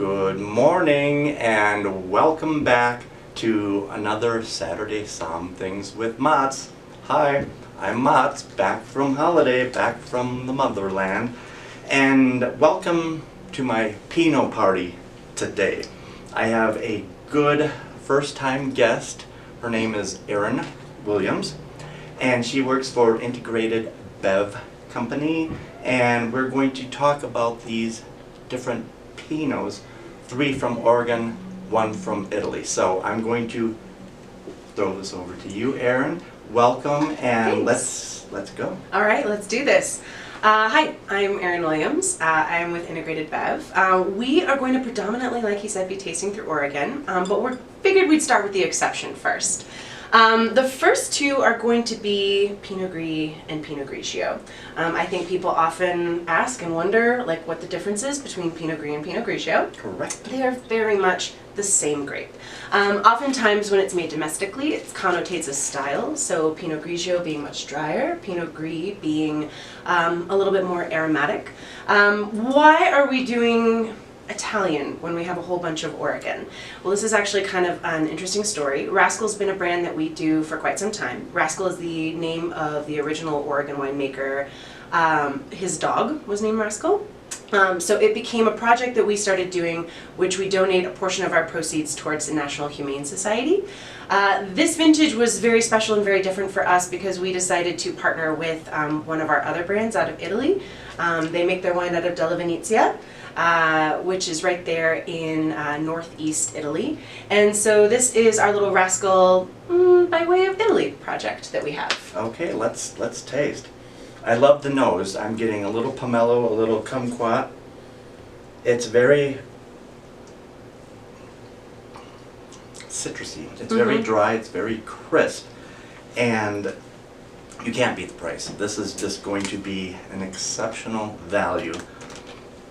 Good morning and welcome back to another Saturday SOMM-things with Mats. Hi, I'm Mats, back from holiday, back from the motherland, and welcome to my Pinot party today. I have a good first-time guest. Her name is Erin Williams, and she works for Integrated Bev Company, and we're going to talk about these different Pinots, 3 from Oregon, 1 from Italy. So I'm going to throw this over to you, Erin. Welcome, and let's go. All right, let's do this. Hi, I'm Erin Williams. I'm with Integrated Bev. We are going to predominantly, like he said, be tasting through Oregon, but we figured we'd start with the exception first. The first 2 are going to be Pinot Gris and Pinot Grigio. I think people often ask and wonder what the difference is between Pinot Gris and Pinot Grigio. Correct. They are very much the same grape. Oftentimes when it's made domestically, it connotates a style, so Pinot Grigio being much drier, Pinot Gris being a little bit more aromatic. Why are we doing Italian when we have a whole bunch of Oregon? Well, this is actually kind of an interesting story. Rascal's been a brand that we do for quite some time. Rascal is the name of the original Oregon winemaker. His dog was named Rascal. So it became a project that we started doing, which we donate a portion of our proceeds towards the National Humane Society. This vintage was very special and very different for us because we decided to partner with one of our other brands out of Italy. They make their wine out of Della Venezia, which is right there in northeast Italy. And so this is our little Rascal by way of Italy project that we have. Okay, let's taste. I love the nose. I'm getting a little pomelo, a little kumquat. It's very citrusy. It's very dry, it's very crisp, and you can't beat the price. This is just going to be an exceptional value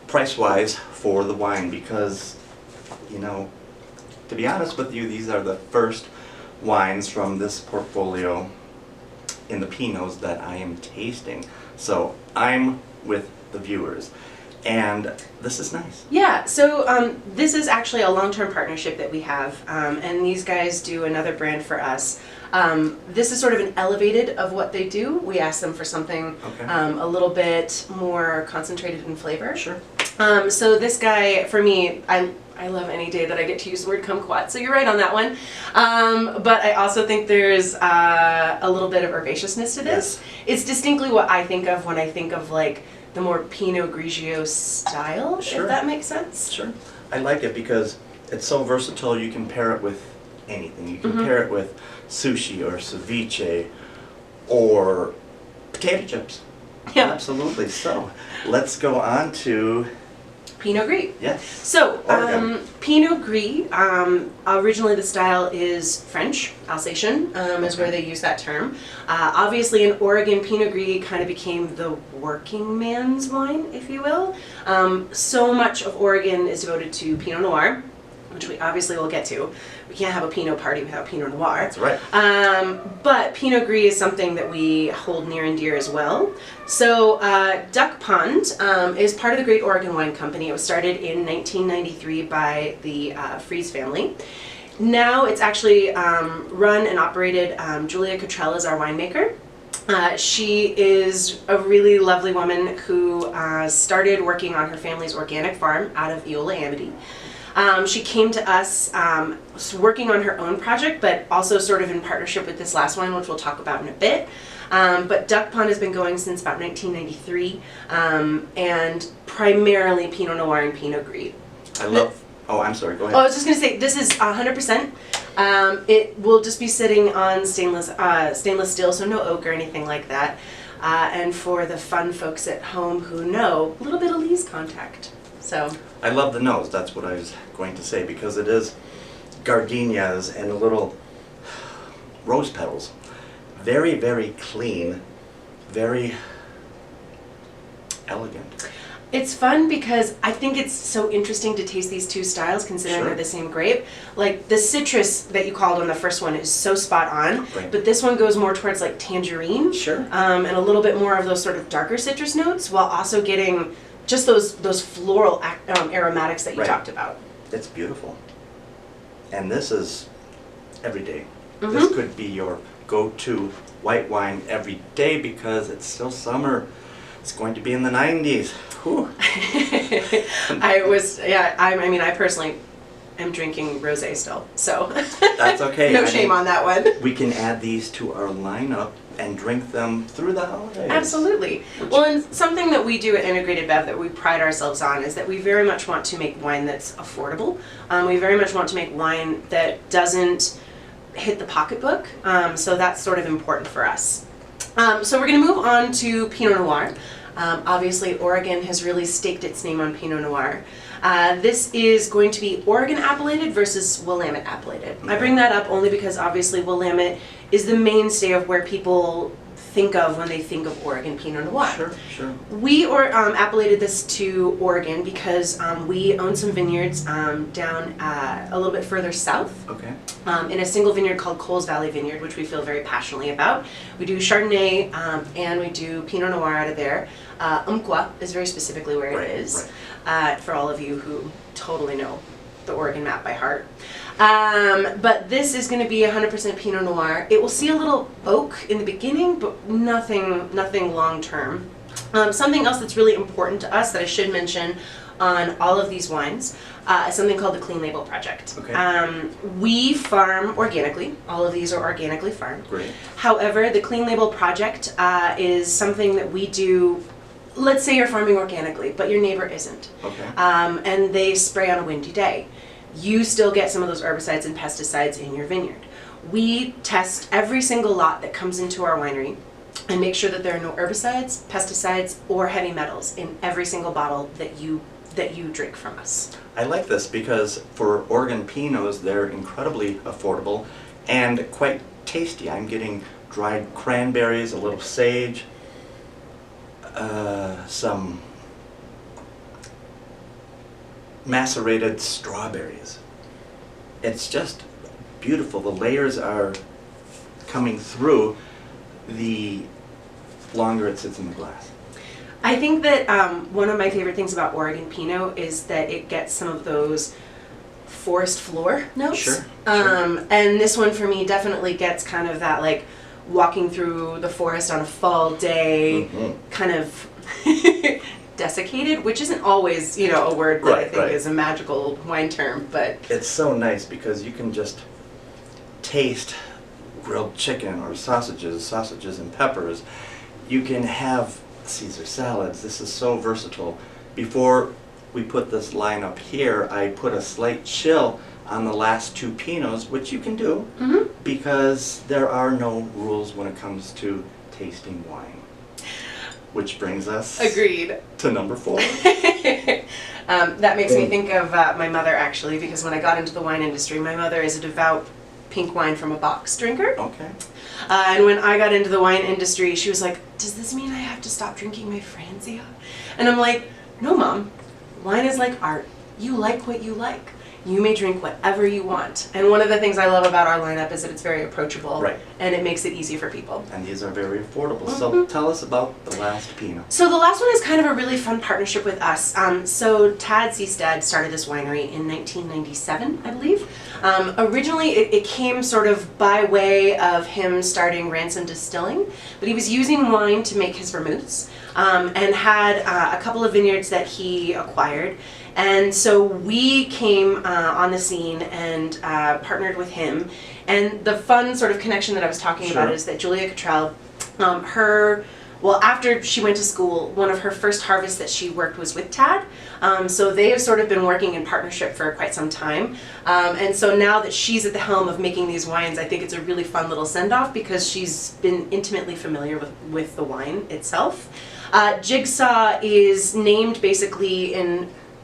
price-wise for the wine because, you know, to be honest with you, these are the first wines from this portfolio in the Pinots that I am tasting. So I'm with the viewers, and this is nice. Yeah, so this is actually a long-term partnership that we have, and these guys do another brand for us. This is sort of an elevated of what they do. We ask them for something a little bit more concentrated in flavor. Sure. So this guy, for me, I love any day that I get to use the word kumquat, so you're right on that one. But I also think there's a little bit of herbaceousness to this. Yes. It's distinctly what I think of when I think of the more Pinot Grigio style, if that makes sense. Sure. I like it because it's so versatile. You can pair it with anything. You can pair it with sushi or ceviche or potato chips. Yeah. Absolutely. So let's go on to Pinot Gris. Yes. So, Pinot Gris, originally the style is French, Alsatian is where they use that term. Obviously in Oregon, Pinot Gris kind of became the working man's wine, if you will. So much of Oregon is devoted to Pinot Noir, which we obviously will get to. We can't have a Pinot party without Pinot Noir. That's right. But Pinot Gris is something that we hold near and dear as well. So Duck Pond is part of the Great Oregon Wine Company. It was started in 1993 by the Freeze family. Now it's actually run and operated. Julia Cottrell is our winemaker. She is a really lovely woman who started working on her family's organic farm out of Eola Amity. She came to us working on her own project, but also sort of in partnership with this last one, which we'll talk about in a bit. But Duck Pond has been going since about 1993, and primarily Pinot Noir and Pinot Gris. I love... Oh, I'm sorry, go ahead. Oh, I was just going to say, this is 100%. It will just be sitting on stainless steel, so no oak or anything like that. And for the fun folks at home who know, a little bit of lees contact. So I love the nose, that's what I was going to say, because it is gardenias and little rose petals. Very, very clean, very elegant. It's fun because I think it's so interesting to taste these 2 styles considering they're the same grape. The citrus that you called on the first one is so spot on, but this one goes more towards tangerine. Sure. And a little bit more of those sort of darker citrus notes while also getting just those floral aromatics that you Right. talked about. It's beautiful. And this is every day. Mhm. This could be your go-to white wine every day because it's still summer. It's going to be in the 90s. Whew. I mean, I personally am drinking rosé still, so. That's okay. No shame on that one. We can add these to our lineup and drink them through the holidays. Absolutely. Well, and something that we do at Integrated Bev that we pride ourselves on is that we very much want to make wine that's affordable. We very much want to make wine that doesn't hit the pocketbook, so that's sort of important for us. So we're going to move on to Pinot Noir. Obviously, Oregon has really staked its name on Pinot Noir. This is going to be Oregon appellated versus Willamette appellated. I bring that up only because obviously Willamette is the mainstay of where people think of when they think of Oregon Pinot Noir. Sure, sure. We appellated this to Oregon because we own some vineyards down a little bit further south. Okay. In a single vineyard called Coles Valley Vineyard, which we feel very passionately about. We do Chardonnay and we do Pinot Noir out of there. Umpqua is very specifically where Right, it is, for all of you who totally know the Oregon map by heart. But this is going to be 100% Pinot Noir. It will see a little oak in the beginning, but nothing long term. Something else that's really important to us that I should mention on all of these wines is something called the Clean Label Project. Okay. We farm organically. All of these are organically farmed. Great. However, the Clean Label Project is something that we do. Let's say you're farming organically, but your neighbor isn't. Okay. And they spray on a windy day. You still get some of those herbicides and pesticides in your vineyard. We test every single lot that comes into our winery and make sure that there are no herbicides, pesticides, or heavy metals in every single bottle that you drink from us. I like this because for Oregon Pinots, they're incredibly affordable and quite tasty. I'm getting dried cranberries, a little sage, some macerated strawberries. It's just beautiful. The layers are coming through the longer it sits in the glass. I think that one of my favorite things about Oregon Pinot is that it gets some of those forest floor notes. Sure. And this one for me definitely gets kind of that like walking through the forest on a fall day, kind of desiccated, which isn't always, a word that I think is a magical wine term, but it's so nice because you can just taste grilled chicken or sausages and peppers. You can have Caesar salads. This is so versatile. Before we put this line up here, I put a slight chill on the last two Pinots, which you can do because there are no rules when it comes to tasting wine. Which brings us agreed to number 4. That makes me think of my mother actually, because when I got into the wine industry, my mother is a devout pink wine from a box drinker. Okay. And when I got into the wine industry, she was like, does this mean I have to stop drinking my Franzia? And I'm like, no, Mom. Wine is like art. You like what you like. You may drink whatever you want. And one of the things I love about our lineup is that it's very approachable. Right. And it makes it easy for people. And these are very affordable. So tell us about the last Pinot. So the last one is kind of a really fun partnership with us. So Tad Seastad started this winery in 1997, I believe. Originally, it came sort of by way of him starting Ransom Distilling, but he was using wine to make his vermouths and had a couple of vineyards that he acquired. And so we came on the scene and partnered with him. And the fun sort of connection that I was talking about is that Julia Cottrell, after she went to school, one of her first harvests that she worked was with Tad. So they have sort of been working in partnership for quite some time. And so now that she's at the helm of making these wines, I think it's a really fun little send-off because she's been intimately familiar with the wine itself. Jigsaw is named basically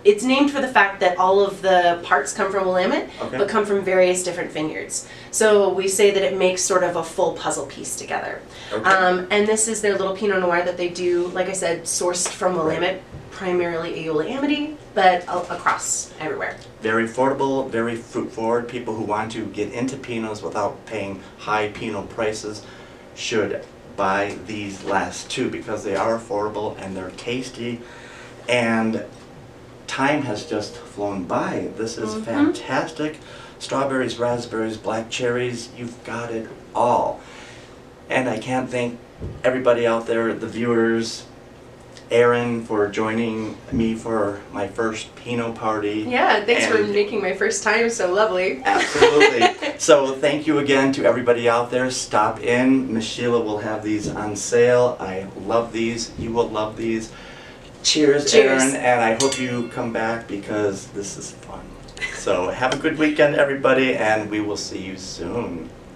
it's named for the fact that all of the parts come from Willamette, but come from various different vineyards. So we say that it makes sort of a full puzzle piece together. And this is their little Pinot Noir that they do, like I said, sourced from Willamette, primarily Eola Amity, but across everywhere. Very affordable, very fruit forward. People who want to get into Pinots without paying high Pinot prices should buy these last two because they are affordable and they're tasty. And time has just flown by. This is fantastic. Strawberries, raspberries, black cherries, you've got it all. And I can't thank everybody out there, the viewers, Erin for joining me for my first Pinot party. Yeah, thanks for And- making my first time so lovely. Absolutely. So thank you again to everybody out there. Stop in. Miss Sheila will have these on sale. I love these. You will love these. Cheers, Cheers. Erin, and I hope you come back because this is fun. So have a good weekend, everybody, and we will see you soon.